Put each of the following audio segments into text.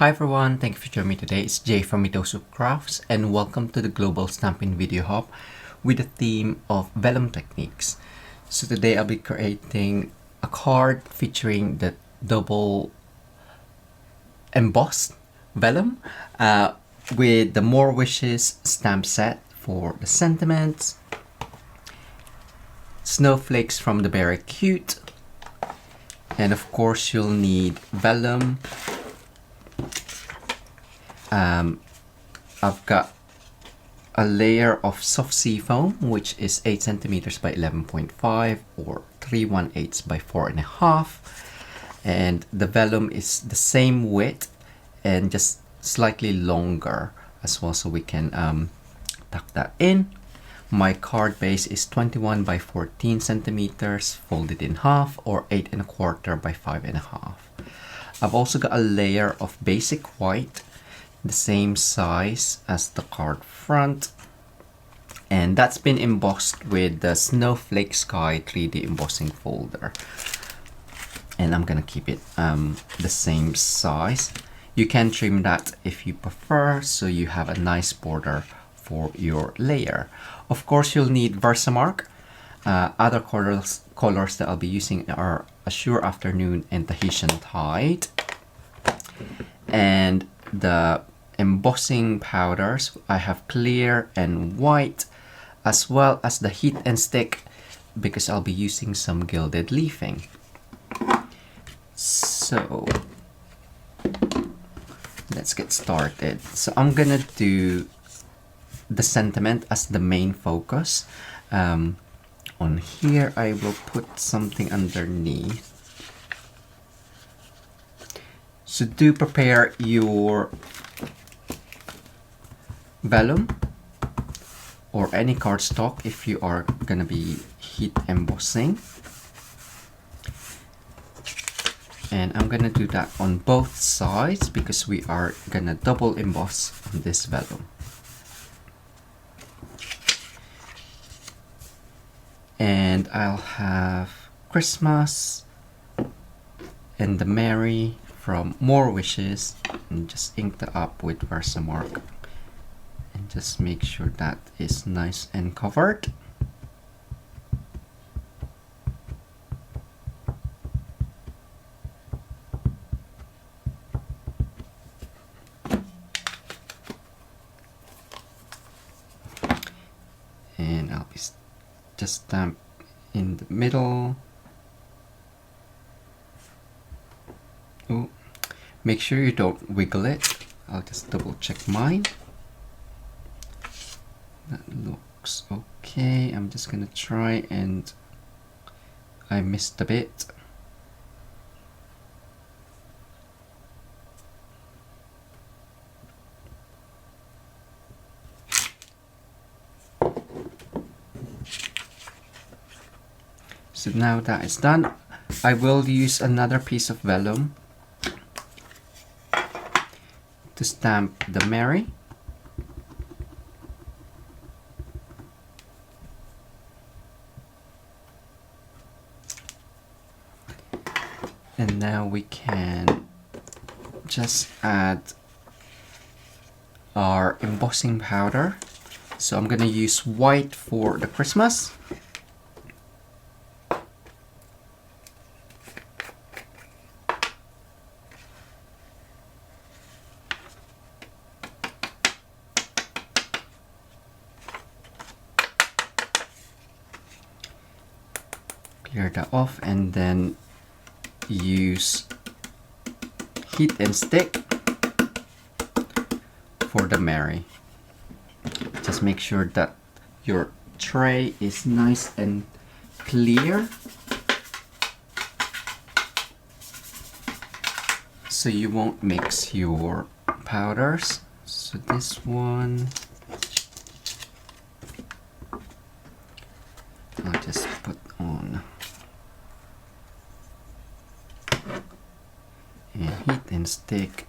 Hi everyone, thank you for joining me today. It's Jay from Mitosu Crafts and welcome to the Global Stampin Video Hop with the theme of vellum techniques. So today I'll be creating a card featuring the double embossed vellum with the More Wishes stamp set for the sentiments, snowflakes from the Beary Cute, and of course you'll need vellum. I've got a layer of soft sea foam, which is 8 centimeters by 11.5 or 3/1/8 by 4.5, and the vellum is the same width and just slightly longer as well, so we can tuck that in. My card base is 21 by 14 centimeters folded in half or 8.25 by 5.5. I've also got a layer of basic white, the same size as the card front, and that's been embossed with the Snowflake Sky 3D embossing folder, and I'm gonna keep it the same size. You can trim that if you prefer, so you have a nice border for your layer. Of course you'll need Versamark. Other colors that I'll be using are Azure Afternoon and Tahitian Tide, and the embossing powders, I have clear and white, as well as the heat and stick, because I'll be using some Gilded Leafing. So let's get started. So I'm gonna do the sentiment as the main focus. On here I will put something underneath. So do prepare your vellum or any cardstock if you are gonna be heat embossing, and I'm gonna do that on both sides because we are gonna double emboss on this vellum. And I'll have Christmas and the Mary from More Wishes, and just ink that up with Versamark. And just make sure that is nice and covered. And I'll be just stamp in the middle. Oh, make sure you don't wiggle it. I'll just double check mine. That looks okay. I'm just gonna try, and I missed a bit. So now that is done, I will use another piece of vellum to stamp the Mary. And now we can just add our embossing powder. So I'm gonna use white for the Christmas. Clear that off, and then use heat and stick for the Mary. Just make sure that your tray is nice and clear, so you won't mix your powders. So this one I'll just put on, and heat and stick.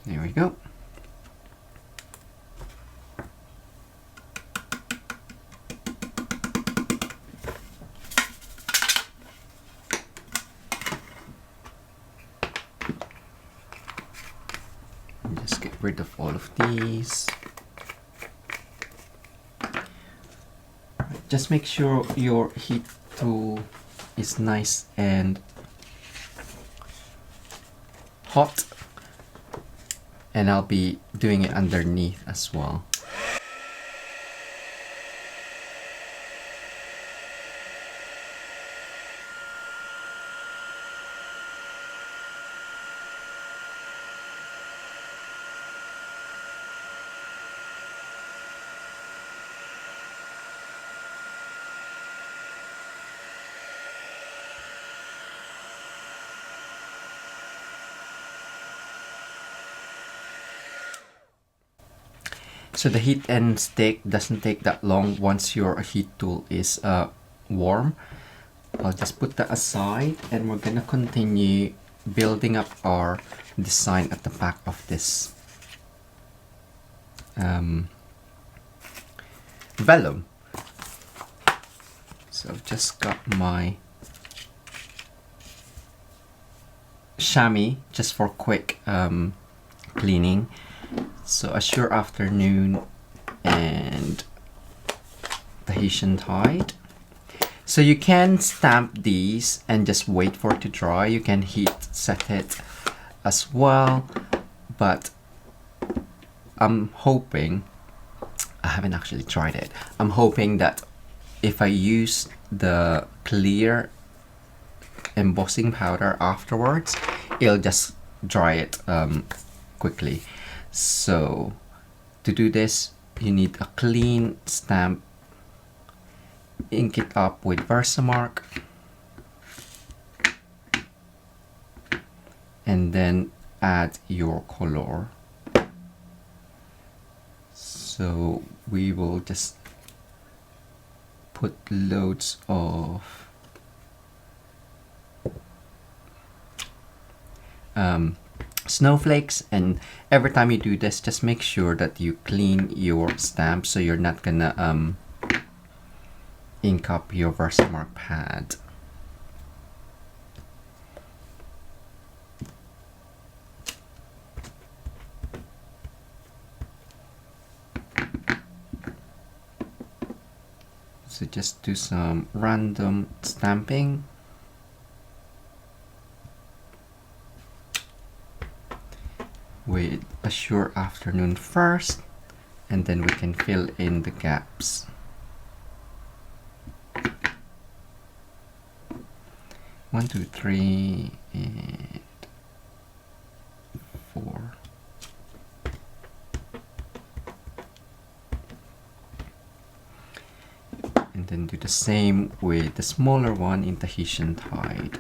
There we go. rid of all of these. Just make sure your heat tool is nice and hot, and I'll be doing it underneath as well. So the heat and stick doesn't take that long once your heat tool is warm. I'll just put that aside, and we're gonna continue building up our design at the back of this vellum. So I've just got my chamois just for quick cleaning. So Azure Afternoon and Tahitian Tide. So you can stamp these and just wait for it to dry. You can heat set it as well, but I'm hoping, I haven't actually tried it, I'm hoping that if I use the clear embossing powder afterwards, it'll just dry it quickly. So to do this, you need a clean stamp, ink it up with Versamark, and then add your color. So we will just put loads of snowflakes, and every time you do this, just make sure that you clean your stamp so you're not gonna ink up your Versamark pad. So just do some random stamping. With Azure Afternoon first, and then we can fill in the gaps. One, two, three, and 4. And then do the same with the smaller one in Tahitian Tide.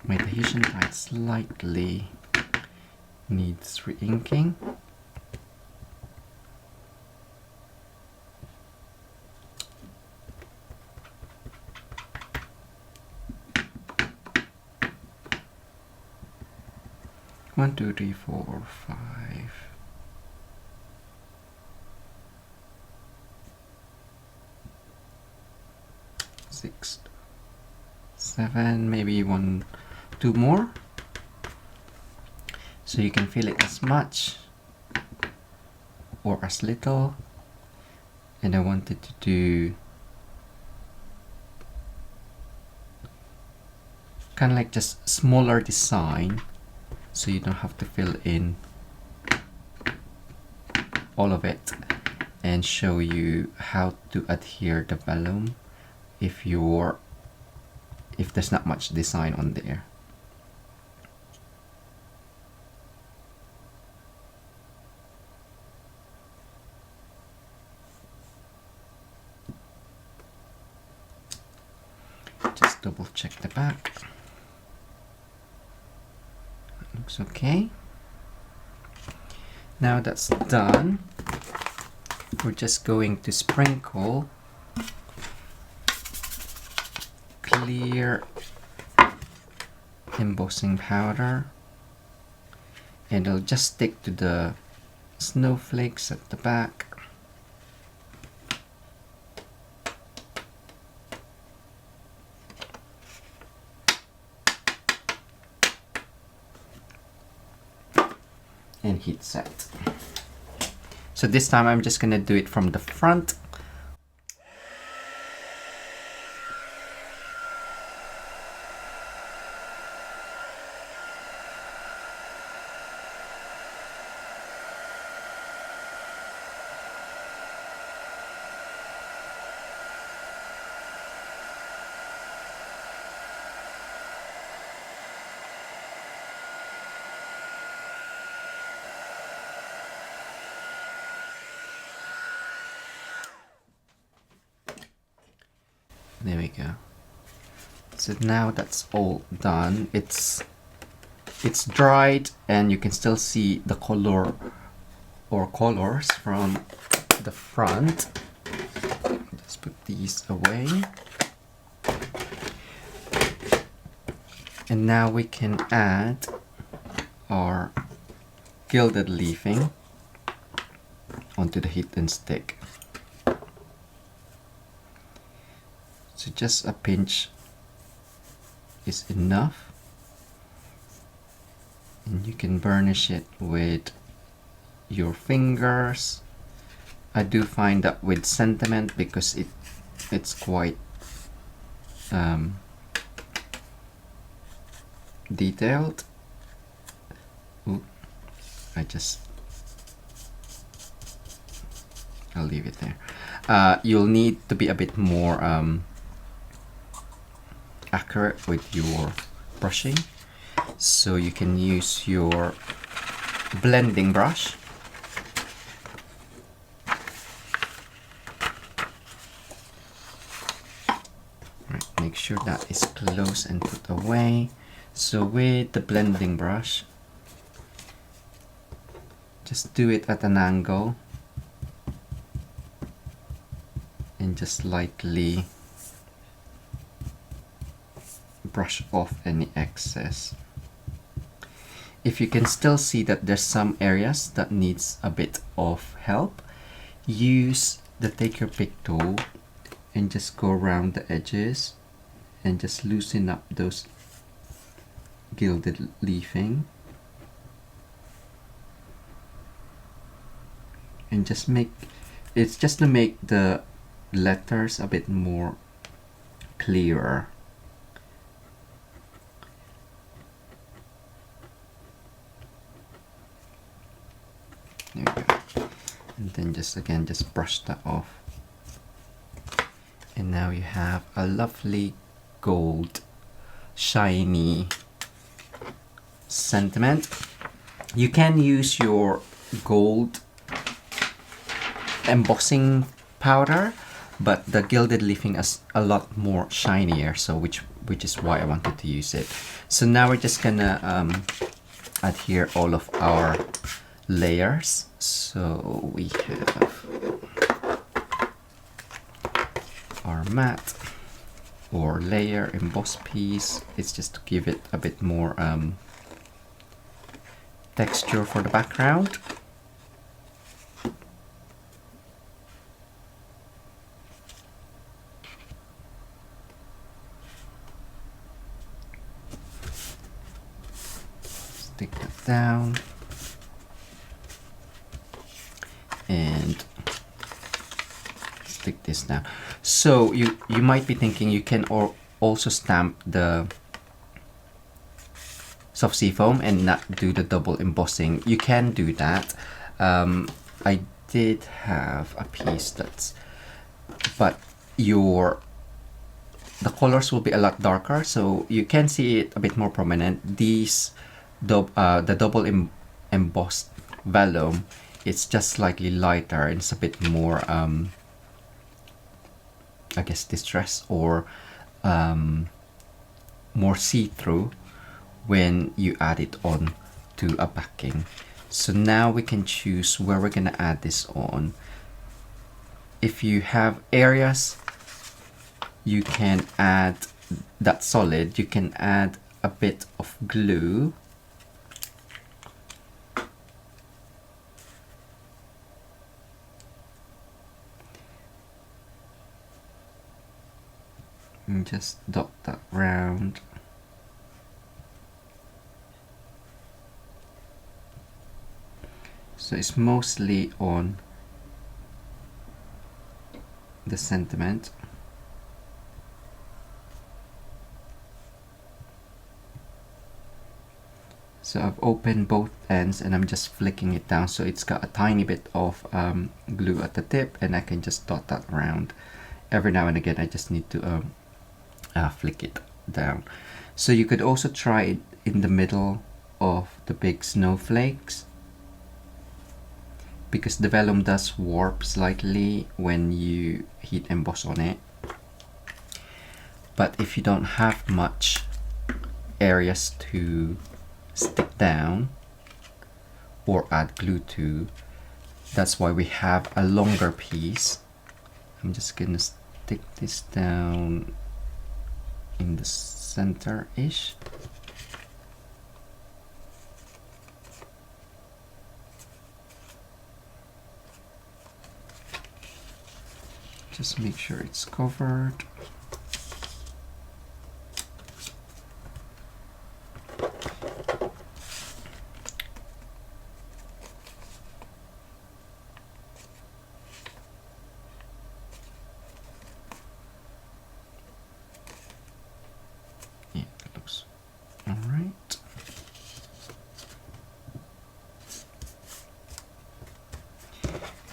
My Tahitian Tide slightly needs re-inking. One, two, three, 4, 5. 6, 7, maybe 1, 2 more. So you can fill it as much or as little. And I wanted to do kind of like just smaller design, so you don't have to fill in all of it, and show you how to adhere the vellum if there's not much design on there. Just double check the back. Looks okay. Now that's done, we're just going to sprinkle clear embossing powder, and it'll just stick to the snowflakes at the back. and heat set. So this time I'm just gonna do it from the front. There we go. So now that's all done. It's dried and you can still see the color or colors from the front. Just put these away. And now we can add our gilded leafing onto the heat and stick. So just a pinch is enough, and you can burnish it with your fingers. I do find that with sentiment, because it's quite detailed. Ooh, I'll leave it there. You'll need to be a bit more accurate with your brushing, so you can use your blending brush. Right, make sure that is close and put away. So with the blending brush, just do it at an angle and just lightly brush off any excess. If you can still see that there's some areas that needs a bit of help, use the take your pick tool and just go around the edges and just loosen up those gilded leafing, and just just to make the letters a bit more clearer. There we go. And then just brush that off. And now you have a lovely gold shiny sentiment. You can use your gold embossing powder, but the gilded leafing is a lot more shinier, so which is why I wanted to use it. So now we're just gonna adhere all of our layers. So we have our matte or layer embossed piece. It's just to give it a bit more texture for the background. Stick that down and stick this down. So you might be thinking you can also stamp the soft seafoam and not do the double embossing. You can do that. I did have a piece but the colors will be a lot darker, so you can see it a bit more prominent. The double embossed vellum, it's just slightly lighter and it's a bit more I guess distress or more see-through when you add it on to a backing. So now we can choose where we're gonna add this on. If you have areas you can add that solid, you can add a bit of glue. And just dot that round. So it's mostly on the sentiment. So I've opened both ends and I'm just flicking it down, so it's got a tiny bit of glue at the tip, and I can just dot that around. Every now and again I just need to flick it down. So you could also try it in the middle of the big snowflakes, because the vellum does warp slightly when you heat emboss on it. But if you don't have much areas to stick down or add glue to, that's why we have a longer piece. I'm just gonna stick this down in the center-ish. Just make sure it's covered. Yeah, that looks all right.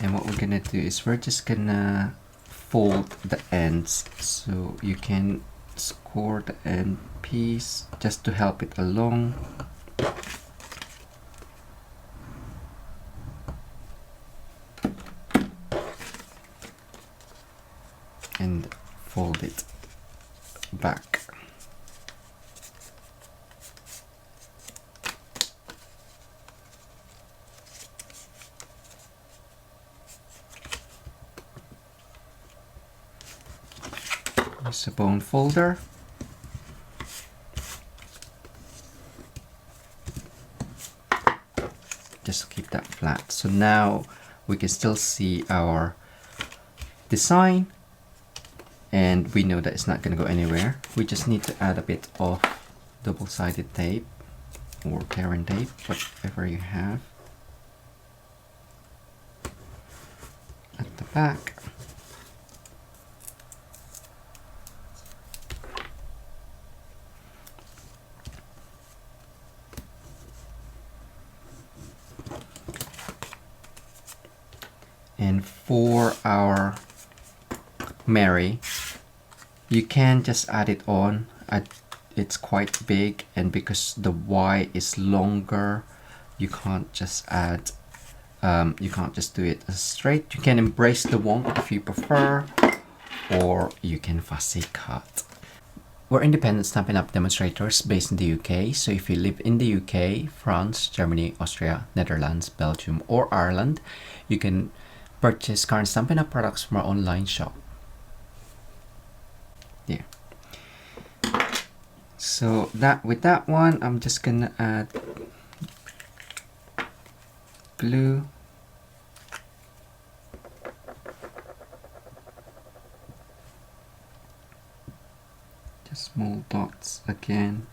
And what we're gonna do is we're just gonna fold the ends, so you can score the end piece just to help it along. And fold it back. Use a bone folder. Just keep that flat. So now we can still see our design, and we know that it's not going to go anywhere. We just need to add a bit of double-sided tape or Terran tape, whatever you have, at the back. And for our Mary, you can just add it on. It's quite big, and because the Y is longer, you can't just add, you can't just do it straight. You can embrace the wonk if you prefer, or you can fussy cut. We're independent Stampin' Up demonstrators based in the UK, so if you live in the UK, France, Germany, Austria, Netherlands, Belgium, or Ireland, you can purchase current Stampin' Up products from our online shop. Yeah. So with that one, I'm just gonna add glue. Just small dots again.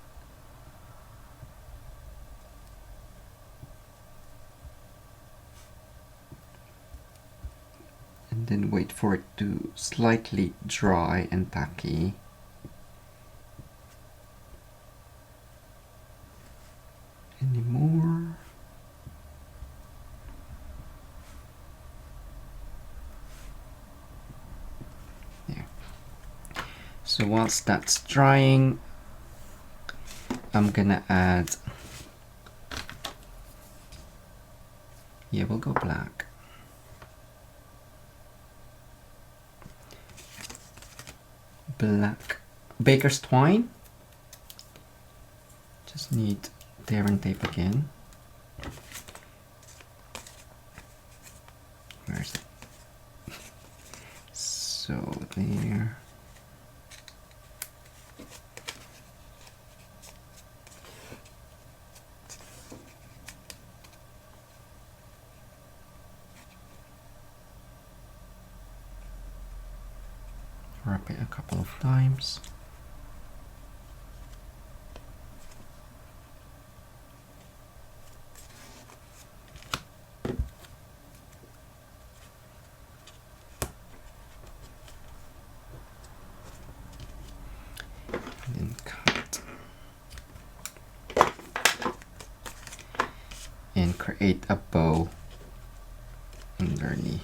And then wait for it to slightly dry and tacky. Any more? There. So whilst that's drying, I'm gonna add, yeah, we'll go black. Black baker's twine. Just need Terran tape again. Where is it? So there. Wrap it a couple of times. create a bow underneath.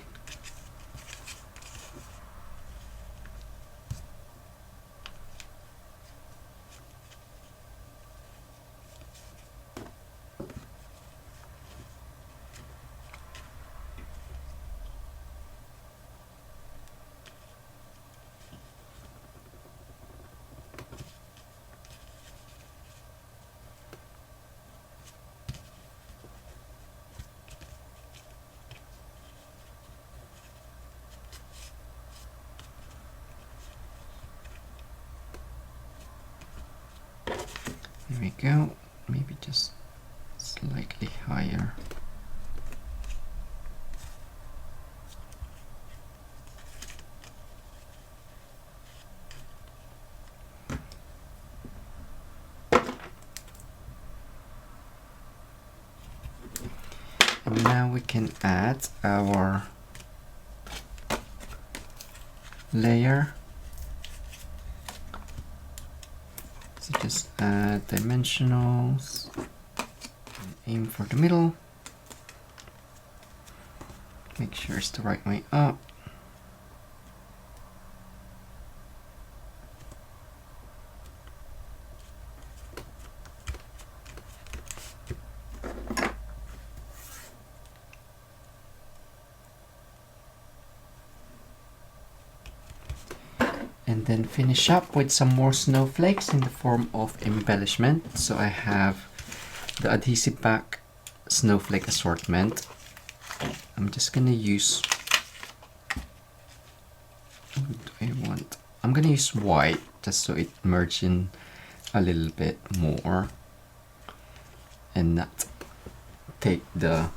There we go, maybe just slightly higher. And now we can add our layer. So just add dimensionals, and aim for the middle, make sure it's the right way up. And then finish up with some more snowflakes in the form of embellishment. So I have the adhesive back snowflake assortment. I'm just gonna use, what do I want? I'm gonna use white just so it merges in a little bit more and not take the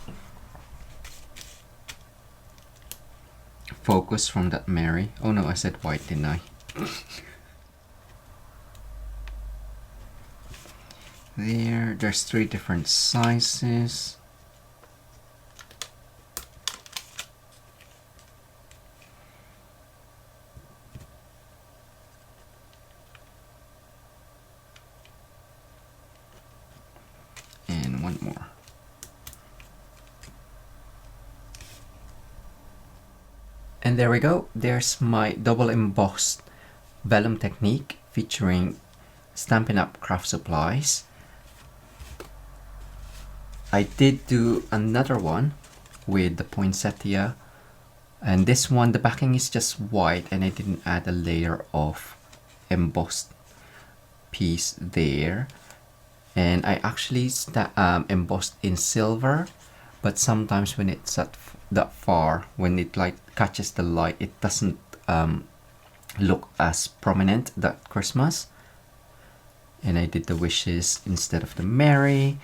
focus from that Mary. Oh no, I said white, didn't I? There's 3 different sizes. And one more. And there we go. There's my double embossed vellum technique featuring Stampin' Up craft supplies. I did do another one with the poinsettia, and this one the backing is just white and I didn't add a layer of embossed piece there. And I actually embossed in silver, but sometimes when it's that far, when it like catches the light, it doesn't look as prominent that Christmas. And I did the wishes instead of the Mary.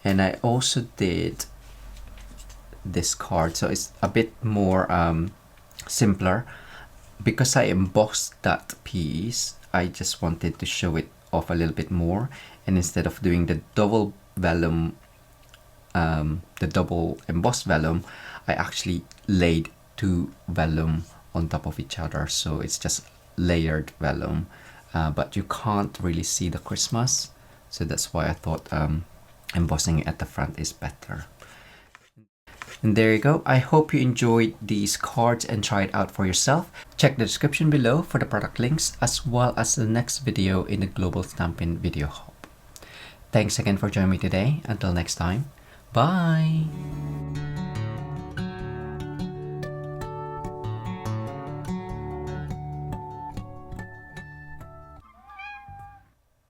And I also did this card, so it's a bit more simpler. Because I embossed that piece, I just wanted to show it off a little bit more. And instead of doing the double vellum, the double embossed vellum, I actually laid 2 vellum on top of each other, so it's just layered vellum, but you can't really see the Christmas, so that's why I thought embossing it at the front is better. And there you go. I hope you enjoyed these cards and try it out for yourself. Check the description below for the product links as well as the next video in the Global Stampin Video Hop. Thanks again for joining me today. Until next time, bye!